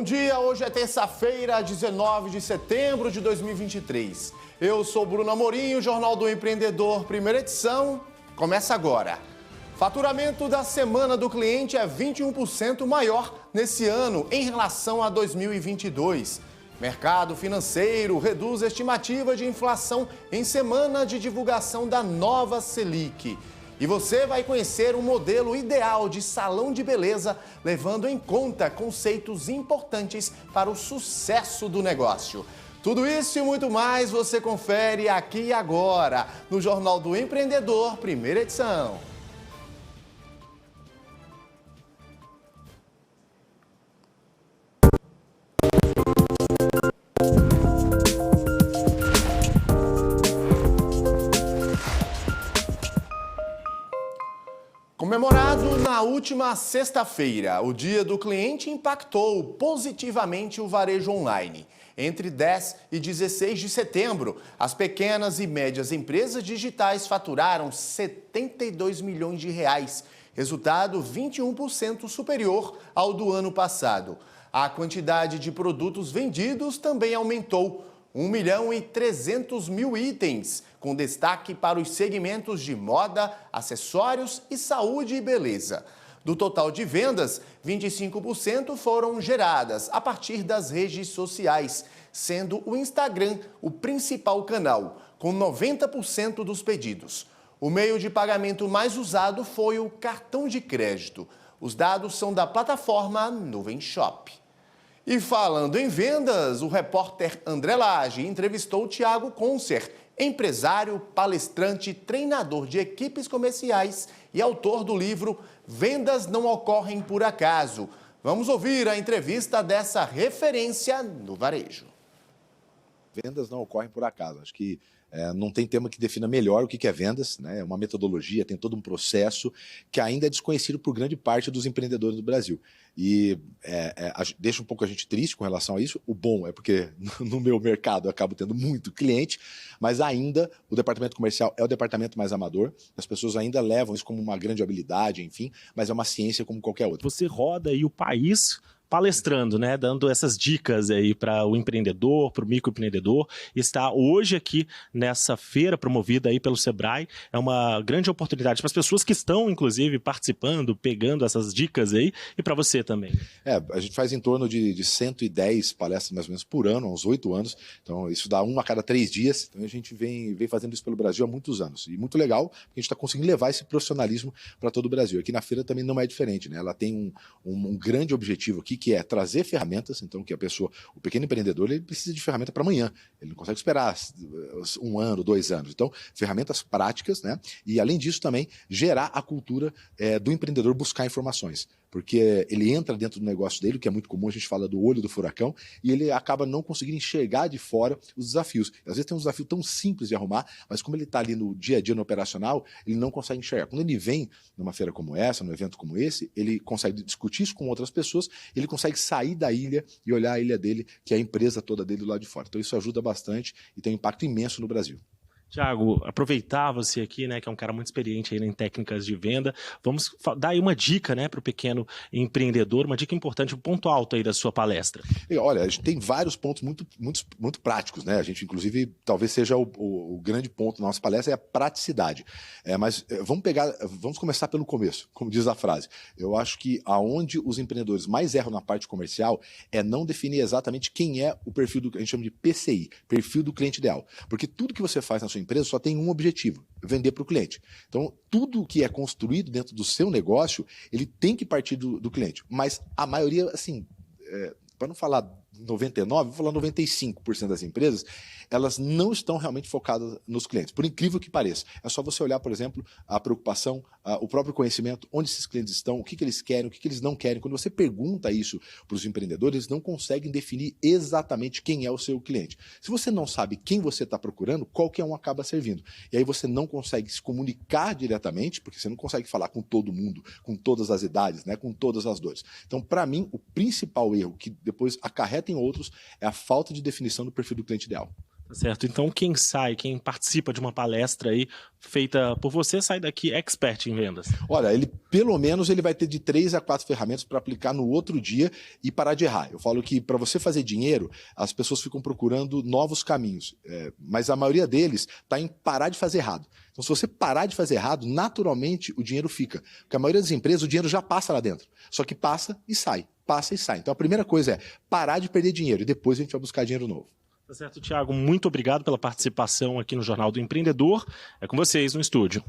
Bom dia, hoje é terça-feira, 19 de setembro de 2023. Eu sou Bruno Amorim, o Jornal do Empreendedor, primeira edição, começa agora. Faturamento da Semana do Cliente é 21% maior nesse ano em relação a 2022. Mercado financeiro reduz a estimativa de inflação em semana de divulgação da nova Selic. E você vai conhecer um modelo ideal de salão de beleza, levando em conta conceitos importantes para o sucesso do negócio. Tudo isso e muito mais você confere aqui e agora, no Jornal do Empreendedor, primeira edição. Comemorado na última sexta-feira, o Dia do Cliente impactou positivamente o varejo online. Entre 10 e 16 de setembro, as pequenas e médias empresas digitais faturaram 72 milhões de reais, resultado 21% superior ao do ano passado. A quantidade de produtos vendidos também aumentou, 1.300.000 itens, com destaque para os segmentos de moda, acessórios e saúde e beleza. Do total de vendas, 25% foram geradas a partir das redes sociais, sendo o Instagram o principal canal, com 90% dos pedidos. O meio de pagamento mais usado foi o cartão de crédito. Os dados são da plataforma Nuvem Shop. E falando em vendas, o repórter André Lage entrevistou Thiago Concer, empresário, palestrante, treinador de equipes comerciais e autor do livro Vendas Não Ocorrem por Acaso. Vamos ouvir a entrevista dessa referência no varejo. Vendas não ocorrem por acaso. Acho que não tem tema que defina melhor o que é vendas, né? É uma metodologia, tem todo um processo que ainda é desconhecido por grande parte dos empreendedores do Brasil. E deixa um pouco a gente triste com relação a isso. O bom é porque no meu mercado eu acabo tendo muito cliente, mas ainda o departamento comercial é o departamento mais amador. As pessoas ainda levam isso como uma grande habilidade, enfim, mas é uma ciência como qualquer outra. Você roda aí o país palestrando, né, dando essas dicas aí para o empreendedor, para o microempreendedor. Está hoje aqui nessa feira promovida aí pelo Sebrae. É uma grande oportunidade para as pessoas que estão, inclusive, participando, pegando essas dicas aí, e para você também. A gente faz em torno de 110 palestras mais ou menos por ano, há uns 8 anos. Então isso dá uma a cada 3 dias. Então a gente vem fazendo isso pelo Brasil há muitos anos. E muito legal, porque a gente está conseguindo levar esse profissionalismo para todo o Brasil. Aqui na feira também não é diferente, né? Ela tem um grande objetivo aqui, que é trazer ferramentas. Então que o pequeno empreendedor, ele precisa de ferramenta para amanhã. Ele não consegue esperar 1 ano, 2 anos. Então ferramentas práticas, né? E além disso também gerar a cultura do empreendedor buscar informações. Porque ele entra dentro do negócio dele, que é muito comum, a gente fala do olho do furacão, e ele acaba não conseguindo enxergar de fora os desafios. Às vezes tem um desafio tão simples de arrumar, mas como ele está ali no dia a dia, no operacional, ele não consegue enxergar. Quando ele vem numa feira como essa, num evento como esse, ele consegue discutir isso com outras pessoas, ele consegue sair da ilha e olhar a ilha dele, que é a empresa toda dele do lado de fora. Então isso ajuda bastante e tem um impacto imenso no Brasil. Thiago, aproveitar você aqui, né, que é um cara muito experiente aí em técnicas de venda, vamos dar aí uma dica, né, para o pequeno empreendedor, uma dica importante, um ponto alto aí da sua palestra. E, olha, a gente tem vários pontos muito práticos, né? A gente, inclusive, talvez seja o grande ponto da nossa palestra, é a praticidade. Mas vamos começar pelo começo, como diz a frase. Eu acho que aonde os empreendedores mais erram na parte comercial é não definir exatamente quem é o perfil do que a gente chama de PCI, perfil do cliente ideal. Porque tudo que você faz na sua empresa só tem um objetivo: vender para o cliente. Então, tudo que é construído dentro do seu negócio, ele tem que partir do cliente. Mas a maioria, assim, para não falar 99, vou falar 95% das empresas, elas não estão realmente focadas nos clientes, por incrível que pareça. É só você olhar, por exemplo, a preocupação, o próprio conhecimento, onde esses clientes estão, o que eles querem, o que eles não querem. Quando você pergunta isso para os empreendedores, eles não conseguem definir exatamente quem é o seu cliente. Se você não sabe quem você está procurando, qualquer um acaba servindo. E aí você não consegue se comunicar diretamente, porque você não consegue falar com todo mundo, com todas as idades, né, com todas as dores. Então, para mim, o principal erro, que depois acarreta em outros, é a falta de definição do perfil do cliente ideal. Tá certo? Então, quem participa de uma palestra aí feita por você, sai daqui expert em vendas. Olha, pelo menos ele vai ter de 3 a 4 ferramentas para aplicar no outro dia e parar de errar. Eu falo que para você fazer dinheiro, as pessoas ficam procurando novos caminhos, mas a maioria deles está em parar de fazer errado. Então, se você parar de fazer errado, naturalmente o dinheiro fica. Porque a maioria das empresas, o dinheiro já passa lá dentro. Só que passa e sai, passa e sai. Então, a primeira coisa é parar de perder dinheiro e depois a gente vai buscar dinheiro novo. Tá certo, Thiago? Muito obrigado pela participação aqui no Jornal do Empreendedor. É com vocês no estúdio.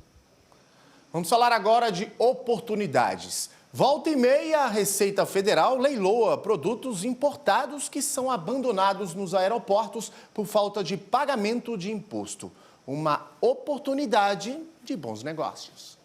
Vamos falar agora de oportunidades. Volta e meia, a Receita Federal leiloa produtos importados que são abandonados nos aeroportos por falta de pagamento de imposto. Uma oportunidade de bons negócios.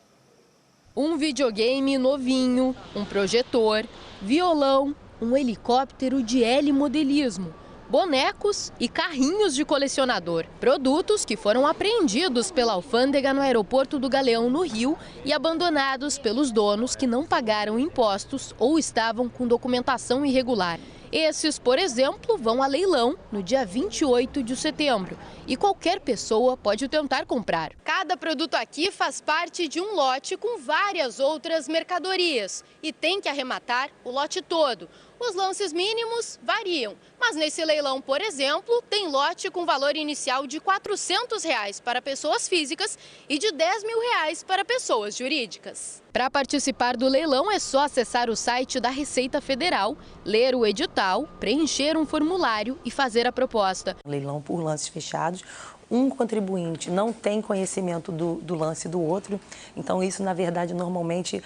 Um videogame novinho, um projetor, violão, um helicóptero de heli-modelismo, bonecos e carrinhos de colecionador. Produtos que foram apreendidos pela alfândega no aeroporto do Galeão, no Rio, e abandonados pelos donos que não pagaram impostos ou estavam com documentação irregular. Esses, por exemplo, vão a leilão no dia 28 de setembro e qualquer pessoa pode tentar comprar. Cada produto aqui faz parte de um lote com várias outras mercadorias e tem que arrematar o lote todo. Os lances mínimos variam, mas nesse leilão, por exemplo, tem lote com valor inicial de R$ 400 para pessoas físicas e de R$ 10 mil para pessoas jurídicas. Para participar do leilão é só acessar o site da Receita Federal, ler o edital, preencher um formulário e fazer a proposta. Leilão por lances fechados. Um contribuinte não tem conhecimento do lance do outro, então isso, na verdade, normalmente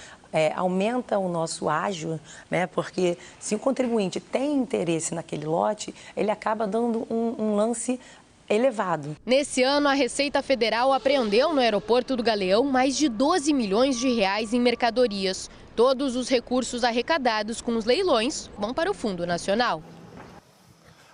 aumenta o nosso ágio, né? Porque se o contribuinte tem interesse naquele lote, ele acaba dando um lance elevado. Nesse ano, a Receita Federal apreendeu no aeroporto do Galeão mais de 12 milhões de reais em mercadorias. Todos os recursos arrecadados com os leilões vão para o Fundo Nacional.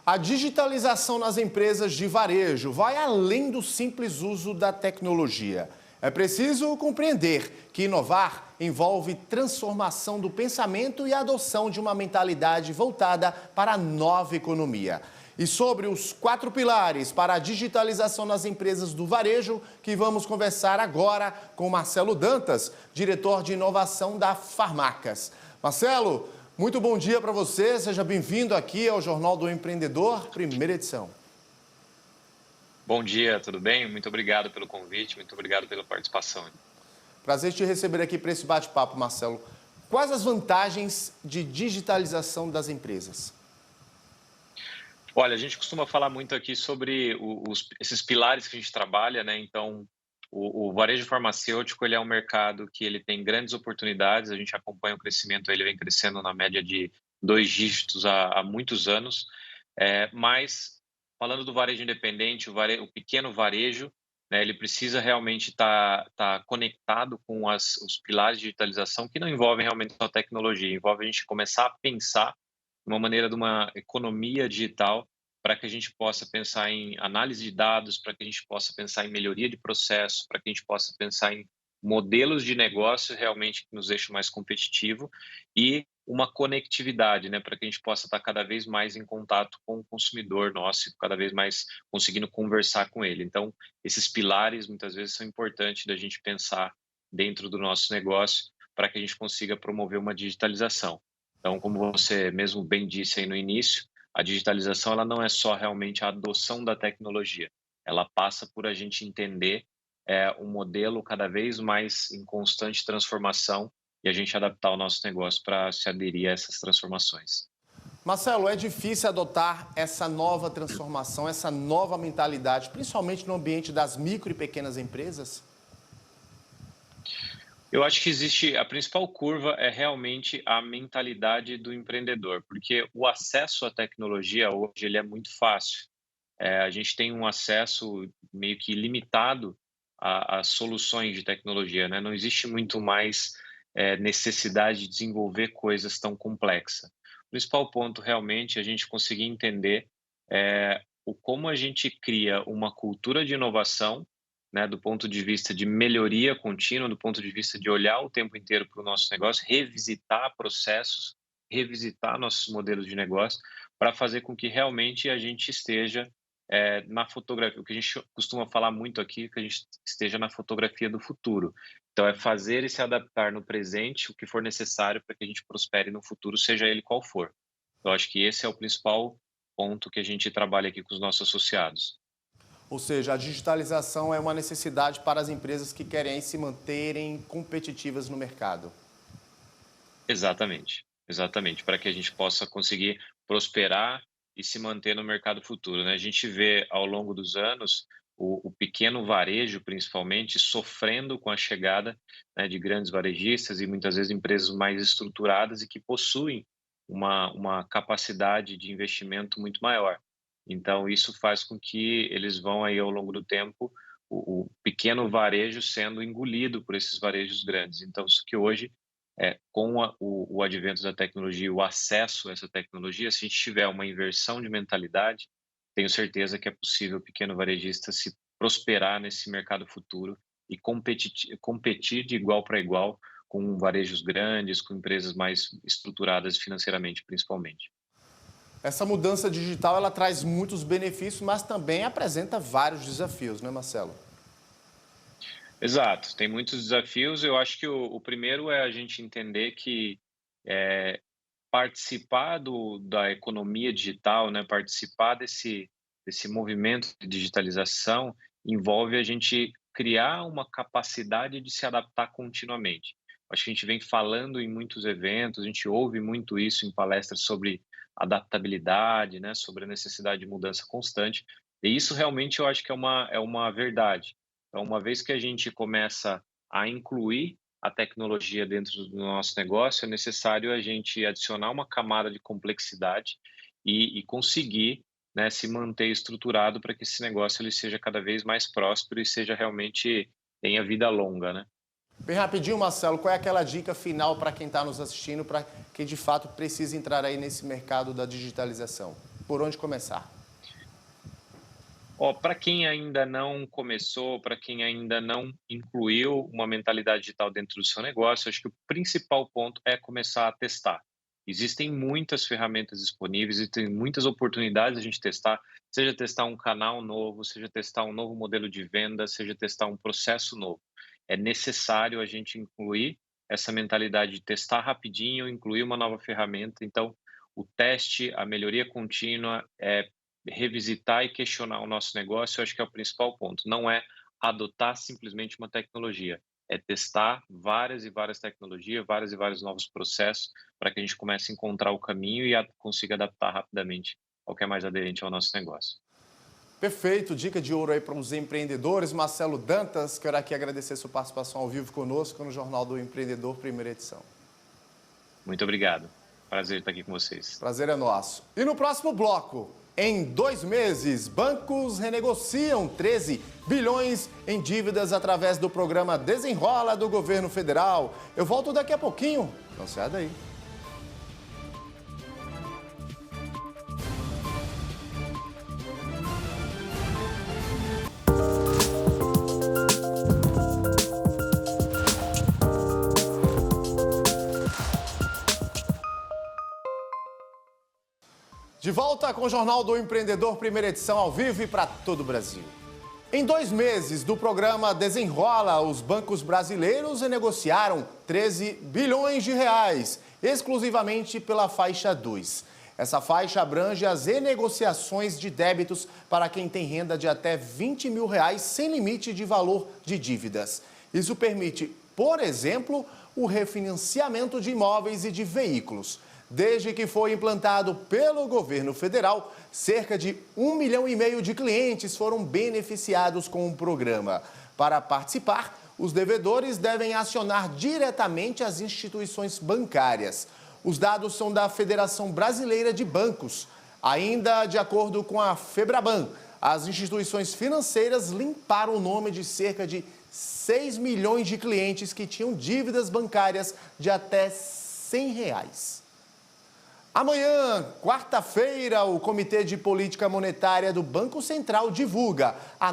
A digitalização nas empresas de varejo vai além do simples uso da tecnologia. É preciso compreender que inovar envolve transformação do pensamento e adoção de uma mentalidade voltada para a nova economia. E sobre os 4 pilares para a digitalização nas empresas do varejo, que vamos conversar agora com Marcelo Dantas, diretor de inovação da Farmacas. Marcelo, muito bom dia para você, seja bem-vindo aqui ao Jornal do Empreendedor, primeira edição. Bom dia, tudo bem? Muito obrigado pelo convite, muito obrigado pela participação. Prazer te receber aqui para esse bate-papo, Marcelo. Quais as vantagens de digitalização das empresas? Olha, a gente costuma falar muito aqui sobre esses pilares que a gente trabalha, né? Então, o varejo farmacêutico, ele é um mercado que ele tem grandes oportunidades, a gente acompanha o crescimento, ele vem crescendo na média de 2 dígitos há muitos anos, mas falando do varejo independente, o pequeno varejo, né, ele precisa realmente estar conectado com os pilares de digitalização que não envolvem realmente só tecnologia, envolve a gente começar a pensar de uma maneira de uma economia digital para que a gente possa pensar em análise de dados, para que a gente possa pensar em melhoria de processo, para que a gente possa pensar em modelos de negócio realmente que nos deixam mais competitivo e uma conectividade, né, para que a gente possa estar cada vez mais em contato com o consumidor nosso, cada vez mais conseguindo conversar com ele. Então, esses pilares muitas vezes são importantes da gente pensar dentro do nosso negócio para que a gente consiga promover uma digitalização. Então, como você mesmo bem disse aí no início, a digitalização ela não é só realmente a adoção da tecnologia, ela passa por a gente entender um modelo cada vez mais em constante transformação e a gente adaptar o nosso negócio para se aderir a essas transformações. Marcelo, é difícil adotar essa nova transformação, essa nova mentalidade, principalmente no ambiente das micro e pequenas empresas? Eu acho que existe, a principal curva é realmente a mentalidade do empreendedor, porque o acesso à tecnologia hoje ele é muito fácil. A gente tem um acesso meio que limitado a soluções de tecnologia, né? Não existe muito mais necessidade de desenvolver coisas tão complexas. O principal ponto realmente é a gente conseguir entender como a gente cria uma cultura de inovação, né, do ponto de vista de melhoria contínua, do ponto de vista de olhar o tempo inteiro para o nosso negócio, revisitar processos, revisitar nossos modelos de negócio, para fazer com que realmente a gente esteja na fotografia, o que a gente costuma falar muito aqui, que a gente esteja na fotografia do futuro. Então, é fazer e se adaptar no presente, o que for necessário para que a gente prospere no futuro, seja ele qual for. Eu acho que esse é o principal ponto que a gente trabalha aqui com os nossos associados. Ou seja, a digitalização é uma necessidade para as empresas que querem se manterem competitivas no mercado. Exatamente, exatamente, para que a gente possa conseguir prosperar e se manter no mercado futuro, né? A gente vê ao longo dos anos o pequeno varejo, principalmente, sofrendo com a chegada, né, de grandes varejistas e muitas vezes empresas mais estruturadas e que possuem uma capacidade de investimento muito maior. Então, isso faz com que eles vão aí ao longo do tempo, o pequeno varejo sendo engolido por esses varejos grandes. Então, isso que hoje, com o advento da tecnologia, o acesso a essa tecnologia, se a gente tiver uma inversão de mentalidade, tenho certeza que é possível o pequeno varejista se prosperar nesse mercado futuro e competir de igual para igual com varejos grandes, com empresas mais estruturadas financeiramente, principalmente. Essa mudança digital, ela traz muitos benefícios, mas também apresenta vários desafios, né, Marcelo? Exato, tem muitos desafios. Eu acho que o primeiro é a gente entender que participar da economia digital, né, participar desse movimento de digitalização envolve a gente criar uma capacidade de se adaptar continuamente. Acho que a gente vem falando em muitos eventos, a gente ouve muito isso em palestras sobre adaptabilidade, né, sobre a necessidade de mudança constante. E isso realmente eu acho que é uma verdade. Então, uma vez que a gente começa a incluir a tecnologia dentro do nosso negócio, é necessário a gente adicionar uma camada de complexidade e conseguir, né, se manter estruturado para que esse negócio ele seja cada vez mais próspero e seja realmente tenha vida longa, né? Bem rapidinho, Marcelo, qual é aquela dica final para quem está nos assistindo, para quem de fato precisa entrar aí nesse mercado da digitalização? Por onde começar? Para quem ainda não começou, para quem ainda não incluiu uma mentalidade digital dentro do seu negócio, acho que o principal ponto é começar a testar. Existem muitas ferramentas disponíveis e tem muitas oportunidades a gente testar, seja testar um canal novo, seja testar um novo modelo de venda, seja testar um processo novo. É necessário a gente incluir essa mentalidade de testar rapidinho, incluir uma nova ferramenta. Então, o teste, a melhoria contínua, revisitar e questionar o nosso negócio, eu acho que é o principal ponto. Não é adotar simplesmente uma tecnologia, é testar várias e várias tecnologias, vários e vários novos processos, para que a gente comece a encontrar o caminho e consiga adaptar rapidamente ao que é mais aderente ao nosso negócio. Perfeito, dica de ouro aí para os empreendedores. Marcelo Dantas, quero aqui agradecer sua participação ao vivo conosco no Jornal do Empreendedor, primeira edição. Muito obrigado. Prazer estar aqui com vocês. Prazer é nosso. E no próximo bloco, em 2 meses, bancos renegociam 13 bilhões em dívidas através do programa Desenrola do governo federal. Eu volto daqui a pouquinho. Não sai daí. De volta com o Jornal do Empreendedor, primeira edição ao vivo e para todo o Brasil. Em 2 meses do programa Desenrola, os bancos brasileiros renegociaram 13 bilhões de reais, exclusivamente pela faixa 2. Essa faixa abrange as renegociações de débitos para quem tem renda de até R$20 mil sem limite de valor de dívidas. Isso permite, por exemplo, o refinanciamento de imóveis e de veículos. Desde que foi implantado pelo governo federal, cerca de 1,5 milhão de clientes foram beneficiados com o programa. Para participar, os devedores devem acionar diretamente as instituições bancárias. Os dados são da Federação Brasileira de Bancos. Ainda de acordo com a Febraban, as instituições financeiras limparam o nome de cerca de 6 milhões de clientes que tinham dívidas bancárias de até R$100. Amanhã, quarta-feira, o Comitê de Política Monetária do Banco Central divulga a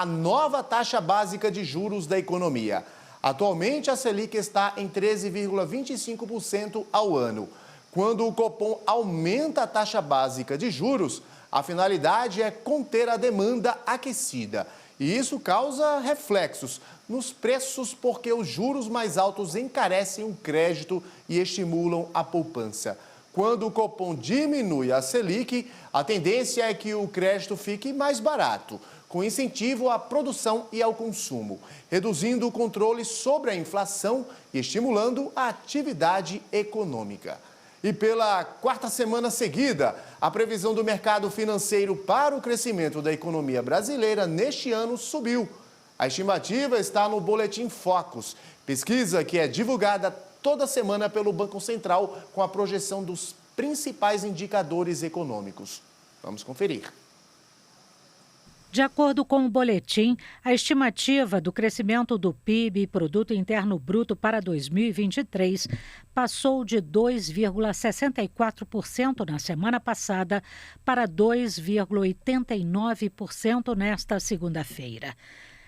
nova taxa básica de juros da economia. Atualmente, a Selic está em 13,25% ao ano. Quando o Copom aumenta a taxa básica de juros, A finalidade é conter a demanda aquecida. E isso causa reflexos nos preços porque os juros mais altos encarecem o crédito e estimulam a poupança. Quando o Copom diminui a Selic, a tendência é que o crédito fique mais barato, com incentivo à produção e ao consumo, reduzindo o controle sobre a inflação e estimulando a atividade econômica. E pela quarta semana seguida, a previsão do mercado financeiro para o crescimento da economia brasileira neste ano subiu. A estimativa está no Boletim Focus, pesquisa que é divulgada toda semana pelo Banco Central com a projeção dos principais indicadores econômicos. Vamos conferir. De acordo com o boletim, a estimativa do crescimento do PIB e Produto Interno Bruto para 2023 passou de 2,64% na semana passada para 2,89% nesta segunda-feira.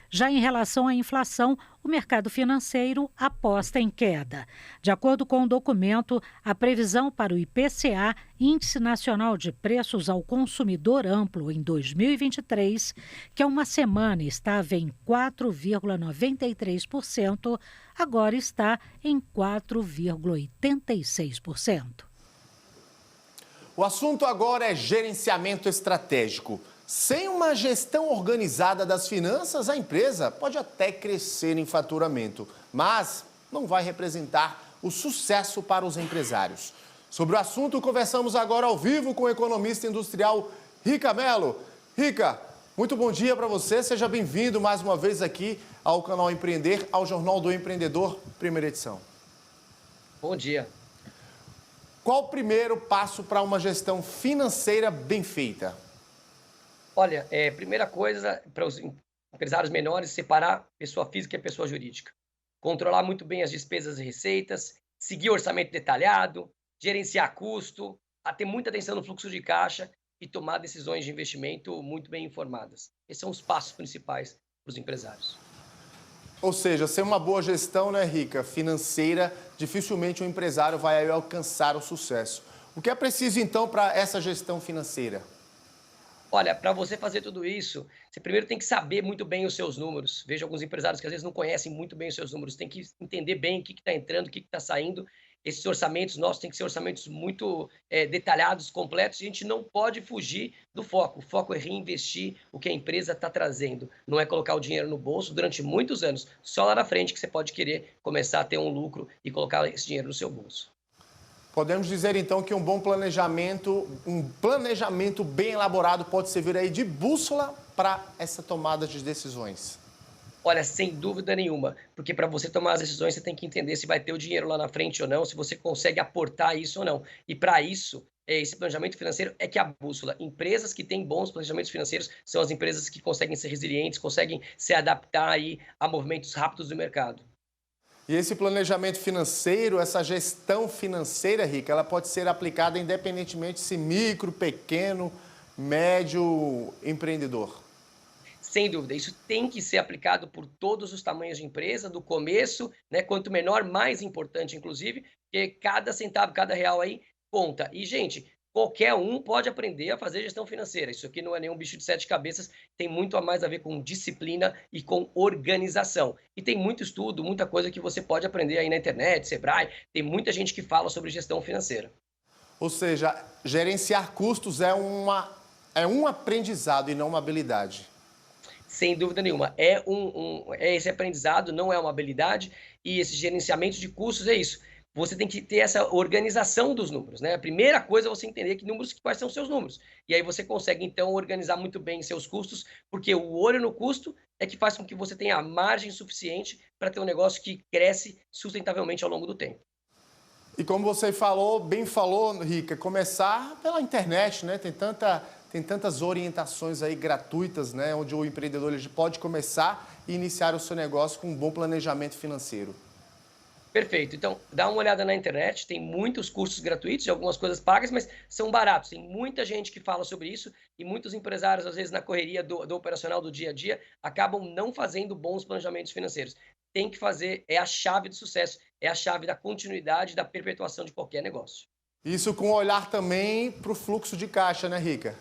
Já em relação à inflação, o mercado financeiro aposta em queda. De acordo com o documento, a previsão para o IPCA, Índice Nacional de Preços ao Consumidor Amplo, em 2023, que há uma semana estava em 4,93%, agora está em 4,86%. O assunto agora é gerenciamento estratégico. Sem uma gestão organizada das finanças, a empresa pode até crescer em faturamento, mas não vai representar o sucesso para os empresários. Sobre o assunto, conversamos agora ao vivo com o economista industrial Rica Mello. Rica, muito bom dia para você. Seja bem-vindo mais uma vez aqui ao canal Empreender, ao Jornal do Empreendedor, primeira edição. Bom dia. Qual o primeiro passo para uma gestão financeira bem feita? Olha, primeira coisa para os empresários menores, separar pessoa física e pessoa jurídica. Controlar muito bem as despesas e receitas, seguir orçamento detalhado, gerenciar custo, ter muita atenção no fluxo de caixa e tomar decisões de investimento muito bem informadas. Esses são os passos principais para os empresários. Ou seja, sem uma boa gestão, né, Rica, financeira, dificilmente um empresário vai alcançar o sucesso. O que é preciso, então, para essa gestão financeira? Olha, para você fazer tudo isso, você primeiro tem que saber muito bem os seus números. Vejo alguns empresários que às vezes não conhecem muito bem os seus números. Tem que entender bem o que está entrando, o que está saindo. Esses orçamentos nossos têm que ser orçamentos muito detalhados, completos. E a gente não pode fugir do foco. O foco é reinvestir o que a empresa está trazendo. Não é colocar o dinheiro no bolso durante muitos anos. Só lá na frente que você pode querer começar a ter um lucro e colocar esse dinheiro no seu bolso. Podemos dizer, então, que um planejamento bem elaborado pode servir aí de bússola para essa tomada de decisões. Olha, sem dúvida nenhuma, porque para você tomar as decisões, você tem que entender se vai ter o dinheiro lá na frente ou não, se você consegue aportar isso ou não. E para isso, esse planejamento financeiro é que é a bússola. Empresas que têm bons planejamentos financeiros são as empresas que conseguem ser resilientes, conseguem se adaptar aí a movimentos rápidos do mercado. E esse planejamento financeiro, essa gestão financeira, Rica, ela pode ser aplicada independentemente se micro, pequeno, médio empreendedor. Sem dúvida, isso tem que ser aplicado por todos os tamanhos de empresa, do começo, né? Quanto menor, mais importante, inclusive, porque cada centavo, cada real aí conta. E, gente, qualquer um pode aprender a fazer gestão financeira. Isso aqui não é nenhum bicho de sete cabeças, tem muito a mais a ver com disciplina e com organização. E tem muito estudo, muita coisa que você pode aprender aí na internet, Sebrae, tem muita gente que fala sobre gestão financeira. Ou seja, gerenciar custos é um aprendizado e não uma habilidade. Sem dúvida nenhuma. Esse aprendizado, não é uma habilidade, e esse gerenciamento de custos é isso. Você tem que ter essa organização dos números, né? A primeira coisa é você entender quais são os seus números. E aí você consegue, então, organizar muito bem seus custos, porque o olho no custo é que faz com que você tenha a margem suficiente para ter um negócio que cresce sustentavelmente ao longo do tempo. E como você bem falou, Rica, começar pela internet, né? Tem tantas orientações aí gratuitas, né? Onde o empreendedor ele pode começar e iniciar o seu negócio com um bom planejamento financeiro. Perfeito. Então, dá uma olhada na internet, tem muitos cursos gratuitos, algumas coisas pagas, mas são baratos. Tem muita gente que fala sobre isso e muitos empresários, às vezes, na correria do operacional do dia a dia, acabam não fazendo bons planejamentos financeiros. Tem que fazer, é a chave do sucesso, é a chave da continuidade e da perpetuação de qualquer negócio. Isso com olhar também para o fluxo de caixa, né, Rica?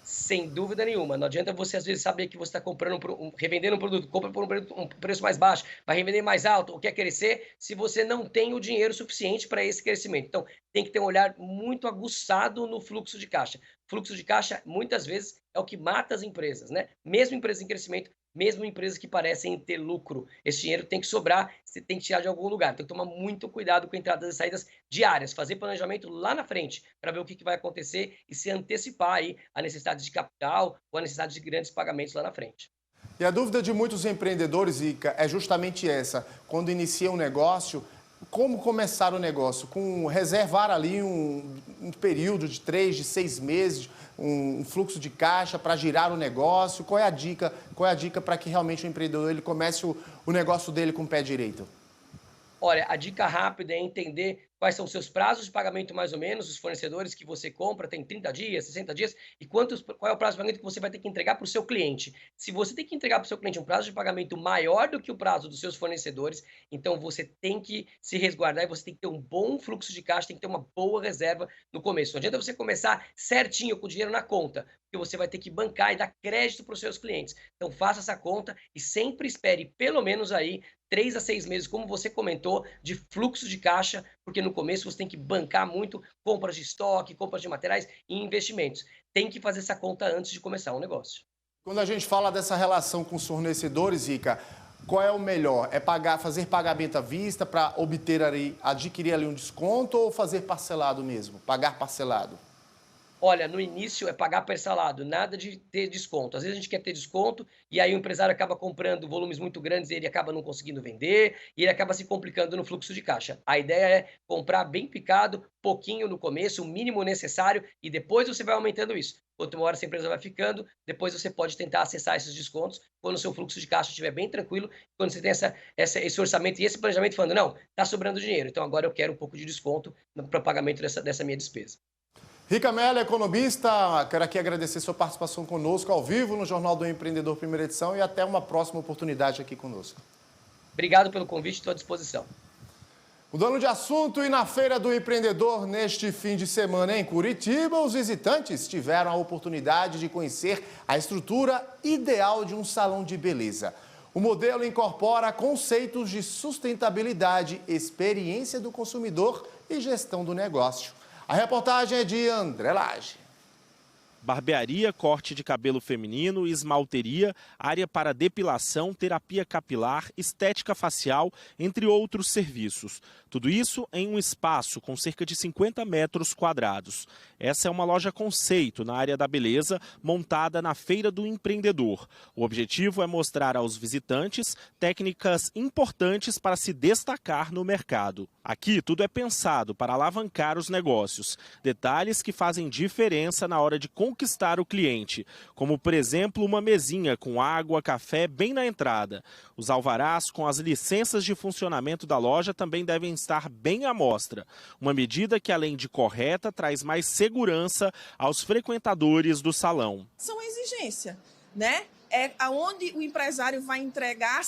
Sem dúvida nenhuma. Não adianta você, às vezes, saber que você está revendendo um produto, compra por um preço mais baixo, vai revender mais alto, ou quer crescer, se você não tem o dinheiro suficiente para esse crescimento. Então, tem que ter um olhar muito aguçado no fluxo de caixa. Fluxo de caixa, muitas vezes, é o que mata as empresas, né? Mesmo empresas em crescimento, mesmo empresas que parecem ter lucro, esse dinheiro tem que sobrar, você tem que tirar de algum lugar. Tem que tomar muito cuidado com entradas e saídas diárias, fazer planejamento lá na frente, para ver o que vai acontecer e se antecipar aí a necessidade de capital ou a necessidade de grandes pagamentos lá na frente. E a dúvida de muitos empreendedores, Ica, é justamente essa. Quando inicia um negócio, como começar o negócio? Com reservar ali um período de 3, de 6 meses, um fluxo de caixa para girar o negócio? Qual é a dica? Qual é a dica para que realmente o empreendedor ele comece o negócio dele com o pé direito? Olha, a dica rápida é entender quais são os seus prazos de pagamento, mais ou menos, os fornecedores que você compra, tem 30 dias, 60 dias, e qual é o prazo de pagamento que você vai ter que entregar para o seu cliente. Se você tem que entregar para o seu cliente um prazo de pagamento maior do que o prazo dos seus fornecedores, então você tem que se resguardar e você tem que ter um bom fluxo de caixa, tem que ter uma boa reserva no começo. Não adianta você começar certinho com o dinheiro na conta, porque você vai ter que bancar e dar crédito para os seus clientes. Então faça essa conta e sempre espere pelo menos aí 3 a 6 meses, como você comentou, de fluxo de caixa, porque no começo você tem que bancar muito compras de estoque, compras de materiais e investimentos. Tem que fazer essa conta antes de começar o negócio. Quando a gente fala dessa relação com os fornecedores, Ica, qual é o melhor? É fazer pagamento à vista para adquirir ali um desconto ou fazer parcelado mesmo? Pagar parcelado? Olha, no início é pagar parcelado, nada de ter desconto. Às vezes a gente quer ter desconto e aí o empresário acaba comprando volumes muito grandes e ele acaba não conseguindo vender e ele acaba se complicando no fluxo de caixa. A ideia é comprar bem picado, pouquinho no começo, o mínimo necessário e depois você vai aumentando isso. Quanto maior essa empresa vai ficando, depois você pode tentar acessar esses descontos quando o seu fluxo de caixa estiver bem tranquilo, quando você tem esse orçamento e esse planejamento falando, não, está sobrando dinheiro, então agora eu quero um pouco de desconto para o pagamento dessa minha despesa. Rica Mello, economista, quero aqui agradecer sua participação conosco ao vivo no Jornal do Empreendedor, primeira edição, e até uma próxima oportunidade aqui conosco. Obrigado pelo convite, estou à disposição. Mudando de assunto, e na Feira do Empreendedor, neste fim de semana em Curitiba, os visitantes tiveram a oportunidade de conhecer a estrutura ideal de um salão de beleza. O modelo incorpora conceitos de sustentabilidade, experiência do consumidor e gestão do negócio. A reportagem é de André Lage. Barbearia, corte de cabelo feminino, esmalteria, área para depilação, terapia capilar, estética facial, entre outros serviços. Tudo isso em um espaço com cerca de 50 metros quadrados. Essa é uma loja conceito na área da beleza, montada na Feira do Empreendedor. O objetivo é mostrar aos visitantes técnicas importantes para se destacar no mercado. Aqui tudo é pensado para alavancar os negócios. Detalhes que fazem diferença na hora de conquistar o cliente, como por exemplo uma mesinha com água, café bem na entrada. Os alvarás com as licenças de funcionamento da loja também devem estar bem à mostra. Uma medida que, além de correta, traz mais segurança aos frequentadores do salão. São exigência, né? É aonde o empresário vai entregar a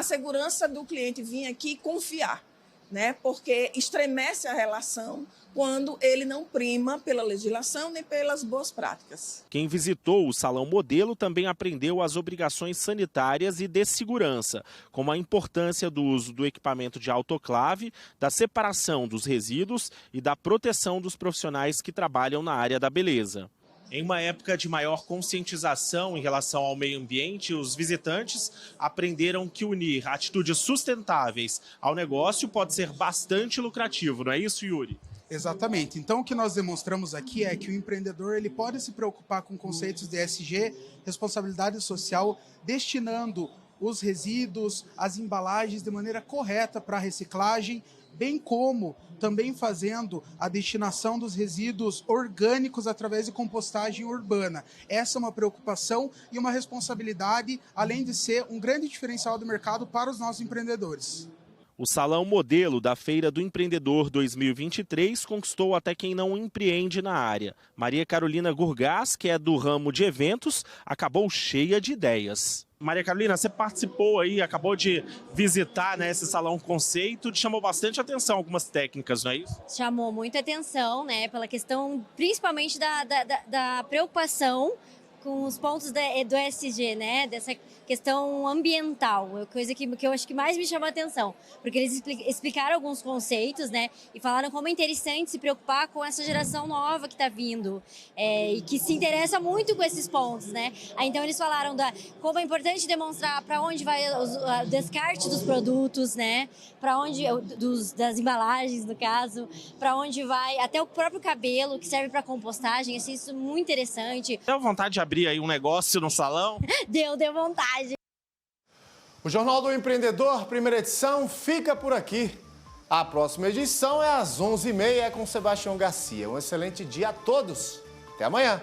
segurança do cliente vir aqui confiar, né? Porque estremece a relação quando ele não prima pela legislação nem pelas boas práticas. Quem visitou o Salão Modelo também aprendeu as obrigações sanitárias e de segurança, como a importância do uso do equipamento de autoclave, da separação dos resíduos e da proteção dos profissionais que trabalham na área da beleza. Em uma época de maior conscientização em relação ao meio ambiente, os visitantes aprenderam que unir atitudes sustentáveis ao negócio pode ser bastante lucrativo, não é isso, Yuri? Exatamente. Então, o que nós demonstramos aqui é que o empreendedor ele pode se preocupar com conceitos de ESG, responsabilidade social, destinando os resíduos, as embalagens de maneira correta para a reciclagem, bem como também fazendo a destinação dos resíduos orgânicos através de compostagem urbana. Essa é uma preocupação e uma responsabilidade, além de ser um grande diferencial do mercado para os nossos empreendedores. O Salão Modelo da Feira do Empreendedor 2023 conquistou até quem não empreende na área. Maria Carolina Gurgás, que é do ramo de eventos, acabou cheia de ideias. Maria Carolina, você participou aí, acabou de visitar, né, esse salão conceito, te chamou bastante atenção algumas técnicas, não é isso? Chamou muita atenção, né, pela questão principalmente da preocupação com os pontos do ESG, né, dessa questão ambiental, coisa que eu acho que mais me chamou a atenção, porque eles explicaram alguns conceitos, né, e falaram como é interessante se preocupar com essa geração nova que está vindo, e que se interessa muito com esses pontos, né. Aí, então eles falaram como é importante demonstrar para onde vai o descarte dos produtos, né, para onde das embalagens, no caso, para onde vai até o próprio cabelo que serve para compostagem, achei isso muito interessante. Deu vontade de abrir aí um negócio no salão? Deu vontade. O Jornal do Empreendedor, primeira edição, fica por aqui. A próxima edição é às 11h30 com Sebastião Garcia. Um excelente dia a todos. Até amanhã.